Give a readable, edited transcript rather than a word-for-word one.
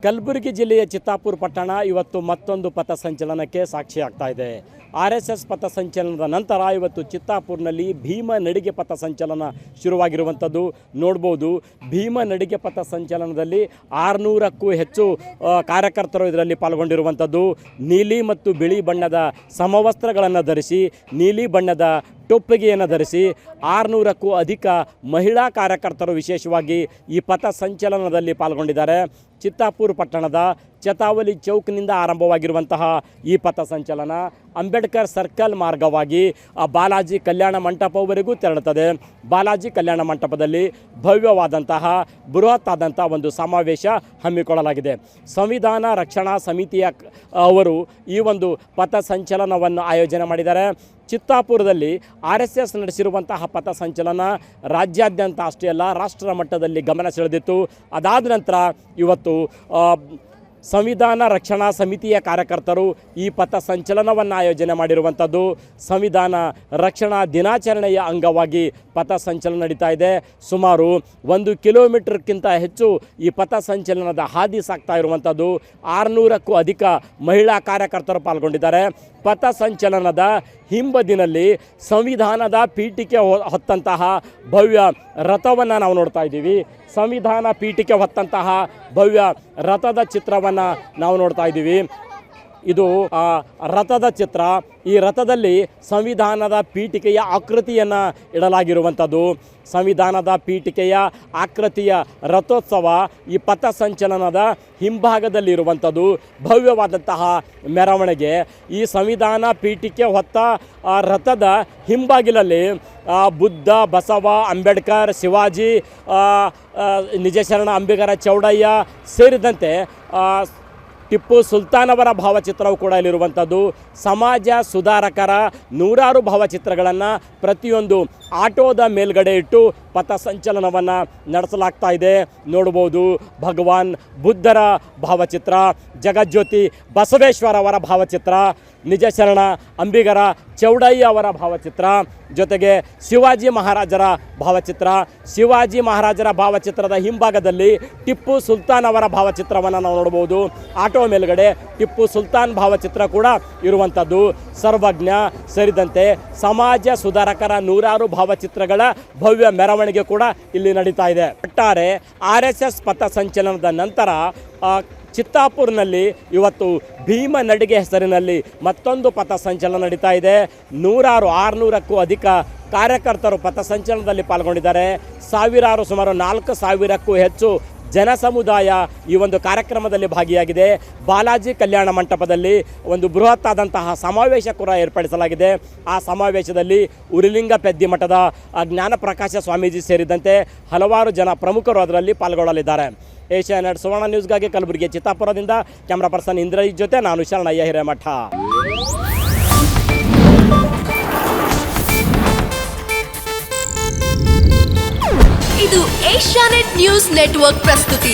ಕಲಬುರಗಿ ಜಿಲ್ಲೆಯ ಚಿತ್ತಾಪುರ ಪಟ್ಟಣ ಇವತ್ತು ಮತ್ತೊಂದು ಪಥಸಂಚಲನಕ್ಕೆ ಸಾಕ್ಷಿಯಾಗ್ತಾ ಇದೆ. RSS ಪಥಸಂಚಲನದ ನಂತರ ಇವತ್ತು ಚಿತ್ತಾಪುರನಲ್ಲಿ ಭೀಮ ನಡಿಗೆ ಪಥಸಂಚಲನ ಶುರುವಾಗಿರುವಂಥದ್ದು ನೋಡ್ಬೋದು. ಭೀಮ ನಡಿಗೆ ಪಥಸಂಚಲನದಲ್ಲಿ 600ಕ್ಕೂ ಹೆಚ್ಚು ಕಾರ್ಯಕರ್ತರು ಇದರಲ್ಲಿ ಪಾಲ್ಗೊಂಡಿರುವಂಥದ್ದು. ನೀಲಿ ಮತ್ತು ಬಿಳಿ ಬಣ್ಣದ ಸಮವಸ್ತ್ರಗಳನ್ನು ಧರಿಸಿ, ನೀಲಿ ಬಣ್ಣದ ಟೊಪ್ಪಿಗೆಯನ್ನು ಧರಿಸಿ 600ಕ್ಕೂ ಅಧಿಕ ಮಹಿಳಾ ಕಾರ್ಯಕರ್ತರು ವಿಶೇಷವಾಗಿ ಈ ಪಥಸಂಚಲನದಲ್ಲಿ ಪಾಲ್ಗೊಂಡಿದ್ದಾರೆ. ಚಿತ್ತಾಪುರ ಪಟ್ಟಣದ ಚತಾವಲಿ ಚೌಕ್ನಿಂದ ಆರಂಭವಾಗಿರುವಂತಹ ಈ ಪಥಸಂಚಲನ ಅಂಬೇಡ್ಕರ್ ಸರ್ಕಲ್ ಮಾರ್ಗವಾಗಿ ಬಾಲಾಜಿ ಕಲ್ಯಾಣ ಮಂಟಪವರೆಗೂ ತೆರಳುತ್ತದೆ. ಬಾಲಾಜಿ ಕಲ್ಯಾಣ ಮಂಟಪದಲ್ಲಿ ಭವ್ಯವಾದಂತಹ ಬೃಹತ್ ಆದಂಥ ಒಂದು ಸಮಾವೇಶ ಹಮ್ಮಿಕೊಳ್ಳಲಾಗಿದೆ. ಸಂವಿಧಾನ ರಕ್ಷಣಾ ಸಮಿತಿಯ ಅವರು ಈ ಒಂದು ಪಥಸಂಚಲನವನ್ನು ಆಯೋಜನೆ ಮಾಡಿದ್ದಾರೆ. ಚಿತ್ತಾಪುರದಲ್ಲಿ RSS ನಡೆಸಿರುವಂತಹ ಪಥಸಂಚಲನ ರಾಜ್ಯಾದ್ಯಂತ ಅಷ್ಟೇ ಅಲ್ಲ, ರಾಷ್ಟ್ರ ಮಟ್ಟದಲ್ಲಿ ಗಮನ ಸೆಳೆದಿತ್ತು. ಅದಾದ ನಂತರ ಇವತ್ತು ಸಂವಿಧಾನ ರಕ್ಷಣಾ ಸಮಿತಿಯ ಕಾರ್ಯಕರ್ತರು ಈ ಪಥಸಂಚಲನವನ್ನು ಆಯೋಜನೆ ಮಾಡಿರುವಂಥದ್ದು. ಸಂವಿಧಾನ ರಕ್ಷಣಾ ದಿನಾಚರಣೆಯ ಅಂಗವಾಗಿ ಪಥಸಂಚಲನ ನಡೀತಾ ಇದೆ. ಸುಮಾರು 1 ಕಿಲೋಮೀಟರ್ಗಿಂತ ಹೆಚ್ಚು ಈ ಪಥಸಂಚಲನದ ಹಾದಿ ಸಾಗ್ತಾ ಇರುವಂಥದ್ದು. 600ಕ್ಕೂ ಅಧಿಕ ಮಹಿಳಾ ಕಾರ್ಯಕರ್ತರು ಪಾಲ್ಗೊಂಡಿದ್ದಾರೆ. ಪಥಸಂಚಲನದ ಹಿಂಬದಿನಲ್ಲಿ ಸಂವಿಧಾನದ ಪೀಠಿಕೆ ಹೊತ್ತಂತಹ ಭವ್ಯ ರಥವನ್ನು ನಾವು ನೋಡ್ತಾ ಇದ್ದೀವಿ. ಸಂವಿಧಾನ ಪೀಠಿಕೆ ಹೊತ್ತಂತಹ ಭವ್ಯ ರಥದ ಚಿತ್ರವನ್ನು ನಾವು ನೋಡ್ತಾ ಇದ್ದೀವಿ. ಇದು ರಥದ ಚಿತ್ರ. ಈ ರಥದಲ್ಲಿ ಸಂವಿಧಾನದ ಪೀಠಿಕೆಯ ಆಕೃತಿಯನ್ನು ಇಡಲಾಗಿರುವಂಥದ್ದು. ಸಂವಿಧಾನದ ಪೀಠಿಕೆಯ ಆಕೃತಿಯ ರಥೋತ್ಸವ ಈ ಪಥಸಂಚಲನದ ಹಿಂಭಾಗದಲ್ಲಿರುವಂಥದ್ದು. ಭವ್ಯವಾದಂತಹ ಮೆರವಣಿಗೆ. ಈ ಸಂವಿಧಾನ ಪೀಠಿಕೆ ಹೊತ್ತ ರಥದ ಹಿಂಬಾಗಿಲಲ್ಲಿ ಬುದ್ಧ, ಬಸವ, ಅಂಬೇಡ್ಕರ್, ಶಿವಾಜಿ, ನಿಜಶರಣ ಅಂಬಿಗರ ಚೌಡಯ್ಯ ಸೇರಿದಂತೆ ಟಿಪ್ಪು ಸುಲ್ತಾನ್ ಅವರ ಭಾವಚಿತ್ರವು ಕೂಡ ಇಲ್ಲಿರುವಂಥದ್ದು. ಸಮಾಜ ಸುಧಾರಕರ 100 ಭಾವಚಿತ್ರಗಳನ್ನು ಪ್ರತಿಯೊಂದು ಆಟೋದ ಮೇಲ್ಗಡೆ ಇಟ್ಟು ಪಥಸಂಚಲನವನ್ನು ನಡೆಸಲಾಗ್ತಾ ಇದೆ. ನೋಡ್ಬೋದು, ಭಗವಾನ್ ಬುದ್ಧರ ಭಾವಚಿತ್ರ, ಜಗಜ್ಯೋತಿ ಬಸವೇಶ್ವರ ಅವರ ಭಾವಚಿತ್ರ, ನಿಜಶರಣ ಅಂಬಿಗರ ಚೌಡಯ್ಯ ಅವರ ಭಾವಚಿತ್ರ, ಜೊತೆಗೆ ಶಿವಾಜಿ ಮಹಾರಾಜರ ಭಾವಚಿತ್ರ. ಶಿವಾಜಿ ಮಹಾರಾಜರ ಭಾವಚಿತ್ರದ ಹಿಂಭಾಗದಲ್ಲಿ ಟಿಪ್ಪು ಸುಲ್ತಾನ್ ಅವರ ಭಾವಚಿತ್ರವನ್ನು ನಾವು ನೋಡ್ಬೋದು. ಆಟೋ ಮೇಲ್ಗಡೆ ಟಿಪ್ಪು ಸುಲ್ತಾನ್ ಭಾವಚಿತ್ರ ಕೂಡ ಇರುವಂಥದ್ದು. ಸರ್ವಜ್ಞ ಸೇರಿದಂತೆ ಸಮಾಜ ಸುಧಾರಕರ 100 ಭಾವಚಿತ್ರಗಳ ಭವ್ಯ ಮೆರವಣಿಗೆ ಕೂಡ ಇಲ್ಲಿ ನಡೀತಾ ಇದೆ. ಒಟ್ಟಾರೆ RSS ಪಥಸಂಚಲನದ ನಂತರ ಚಿತ್ತಾಪುರ್ನಲ್ಲಿ ಇವತ್ತು ಭೀಮ ನಡಿಗೆ ಹೆಸರಿನಲ್ಲಿ ಮತ್ತೊಂದು ಪಥಸಂಚಲನ ನಡೀತಾ ಇದೆ. 600ಕ್ಕೂ ಅಧಿಕ ಕಾರ್ಯಕರ್ತರು ಪಥಸಂಚಲನದಲ್ಲಿ ಪಾಲ್ಗೊಂಡಿದ್ದಾರೆ. ಸುಮಾರು 4,000ಕ್ಕೂ ಹೆಚ್ಚು ಜನ ಸಮುದಾಯ ಈ ಒಂದು ಕಾರ್ಯಕ್ರಮದಲ್ಲಿ ಭಾಗಿಯಾಗಿದೆ. ಬಾಲಾಜಿ ಕಲ್ಯಾಣ ಮಂಟಪದಲ್ಲಿ ಒಂದು ಬೃಹತ್ ಆದಂತಹ ಸಮಾವೇಶ ಕೂಡ ಏರ್ಪಡಿಸಲಾಗಿದೆ. ಆ ಸಮಾವೇಶದಲ್ಲಿ ಉರಿಲಿಂಗ ಪೆದ್ದಿ ಮಠದ ಜ್ಞಾನಪ್ರಕಾಶ ಸ್ವಾಮೀಜಿ ಸೇರಿದಂತೆ ಹಲವಾರು ಜನ ಪ್ರಮುಖರು ಅದರಲ್ಲಿ ಪಾಲ್ಗೊಳ್ಳಲಿದ್ದಾರೆ. ಏಷ್ಯಾನೆಟ್ ಸುವರ್ಣ ನ್ಯೂಸ್ಗಾಗಿ ಕಲಬುರಗಿ ಚಿತ್ತಾಪುರದಿಂದ ಕ್ಯಾಮ್ರಾ ಪರ್ಸನ್ ಇಂದ್ರಜಿತ್ ಜೊತೆ ನಾನು ಶರಣಯ್ಯ ಹಿರೇಮಠ. ಇದು ಏಷ್ಯಾನೆಟ್ ನ್ಯೂಸ್ ನೆಟ್ವರ್ಕ್ ಪ್ರಸ್ತುತಿ.